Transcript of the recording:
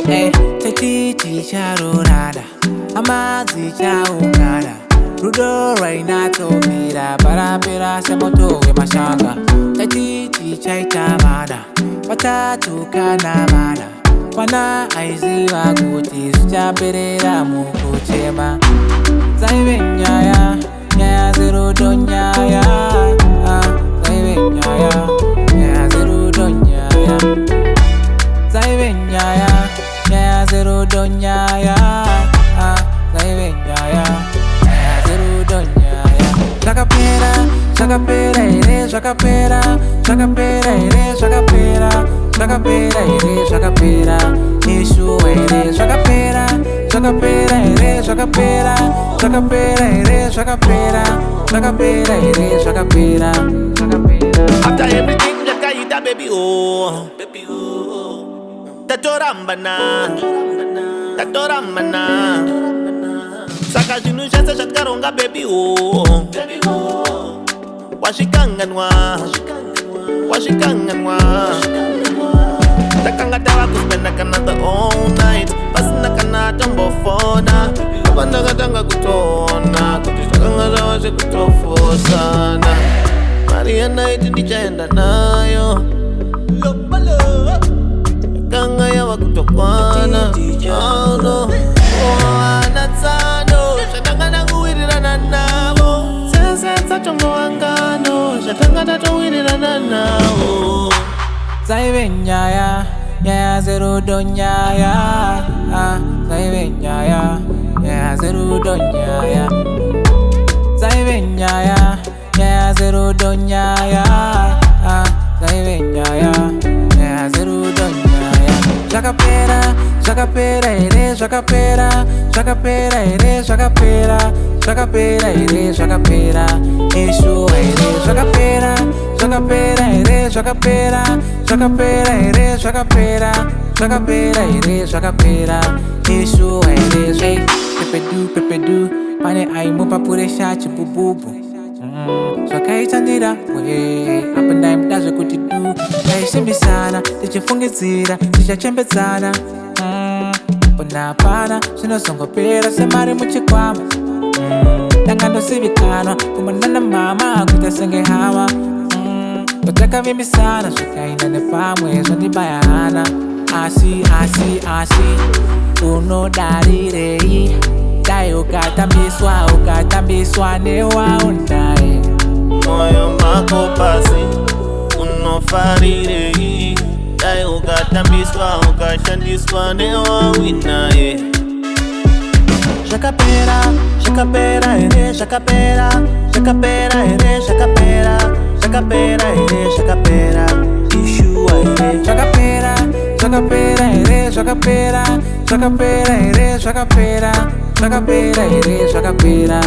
Hey, Tati Charurada, Amazi Chaukada, Rudo Raina Tomira, Barapira Semoto, Mashanga, Tati Chaita Mada, Patatu Kanamada, Wana Aiziwa Gutis, Jabera Mukuchema, Zaivenyaya, Nya Zero Donyaya, Zaivenyaya, Nya Zero Donyaya, Zaivenyaya, Nya Zero Donyaya, Zaivenyaya, Nya Zero Donyaya. Shakapera, Shakapera, ere, Shakapera, Shakapera, ere, Shakapera, Shakapera, ere, Shakapera, Ishu, ere, Shakapera, Shakapera, ere, Shakapera, Shakapera, ere, Shakapera, Shakapera, ere, Shakapera, Shakapera. After everything that I eat, baby, oh, baby, oh, Tatorambana, Tatorambana. Saka jinu jasa shakaronga, baby, oh, baby, oh. Washikanganwa, washikanganwa. Takanga tawa kuspenda kanata all night. Pasina kanata mbofona. Abanda tanga kutona. Kutisakanga tawa se kutofosana. Maria night ndichaenda nayo. Kanga ya wakutokwana. Oh no. Oh anatsano. Shatanga nanguwirirana nabo. Sense chongo wangano. Shatanga tatowirirana nabo. Zaivenyaya, Nya Zero Donyaya, Zaivenyaya, Nya Zero Donyaya, Zaivenyaya, Nya Zero Donyaya, Zaivenyaya, Nya Zero Donyaya. Shakapera, Shakapera, ere, Shakapera, Shakapera, ere, Shakapera, Shakapera, ere, Shakapera, Ishu, ere, Shakapera, Shakapera, ere, Shakapera, Shakapera, ere, Shakapera, Shakapera, ere, Shakapera, Ishu, ere, hey, pepedu, pane aimu papure shachi bububu. Shakai chandira, we, up and down, that's what you do. Hey, shimisana, tichifungizira, tichachembezana. Pana, sino songo pera, semari muchikwama. Dangano sivikano, kumanana mama, kutasenge hawa. Kutaka mimi sana, shakai nane pamwe, zondi bayana. Asi, uno dari rei. Dai ukatambiswa newa undae. Moyo mako pasi, unofarire. Dai ukatambiswa newa winae. Shakapera, Shakapera, ere, Shakapera, Shakapera, ere, Shakapera, Shakapera, ere, Shakapera, Ishu, ere, Shakapera, Shakapera, ere, Shakapera, Shakapera, ere, Shakapera, Shakapera, ere, Shakapera.